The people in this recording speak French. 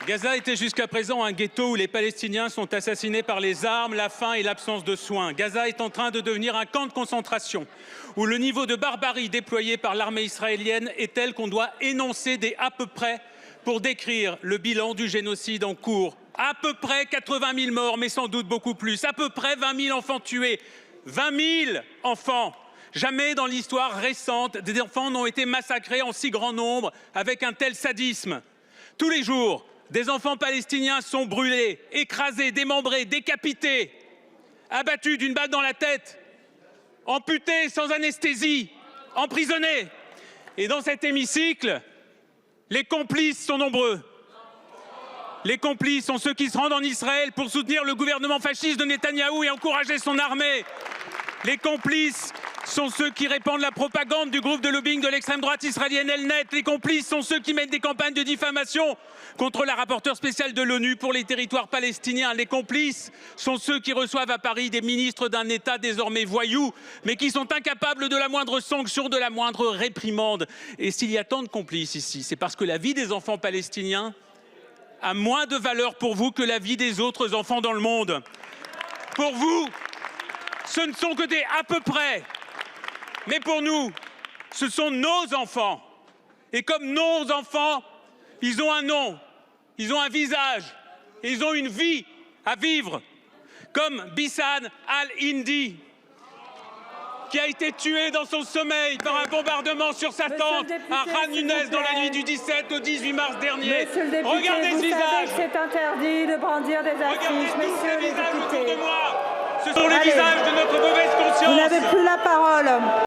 Gaza était jusqu'à présent un ghetto où les Palestiniens sont assassinés par les armes, la faim et l'absence de soins. Gaza est en train de devenir un camp de concentration où le niveau de barbarie déployé par l'armée israélienne est tel qu'on doit énoncer des à peu près pour décrire le bilan du génocide en cours. À peu près 80 000 morts, mais sans doute beaucoup plus. À peu près 20 000 enfants tués. 20 000 enfants. Jamais dans l'histoire récente, des enfants n'ont été massacrés en si grand nombre avec un tel sadisme. Tous les jours, des enfants palestiniens sont brûlés, écrasés, démembrés, décapités, abattus d'une balle dans la tête, amputés sans anesthésie, emprisonnés. Et dans cet hémicycle, les complices sont nombreux. Les complices sont ceux qui se rendent en Israël pour soutenir le gouvernement fasciste de Netanyahou et encourager son armée. Les complices sont ceux qui répandent la propagande du groupe de lobbying de l'extrême droite israélienne Elnet. Les complices sont ceux qui mènent des campagnes de diffamation contre la rapporteure spéciale de l'ONU pour les territoires palestiniens. Les complices sont ceux qui reçoivent à Paris des ministres d'un État désormais voyou, mais qui sont incapables de la moindre sanction, de la moindre réprimande. Et s'il y a tant de complices ici, c'est parce que la vie des enfants palestiniens a moins de valeur pour vous que la vie des autres enfants dans le monde. Pour vous, ce ne sont que des à peu près. Mais pour nous, ce sont nos enfants. Et comme nos enfants, ils ont un nom, ils ont un visage, et ils ont une vie à vivre. Comme Bissane Al-Hindi, qui a été tué dans son sommeil par un bombardement sur sa tente à Khan Younes dans la nuit du 17 au 18 mars dernier. Regardez ce visage. C'est interdit de brandir des affiches. Regardez tous les visages autour de députés. moi. Ce sont les visages de notre mauvaise conscience. Vous n'avez plus la parole.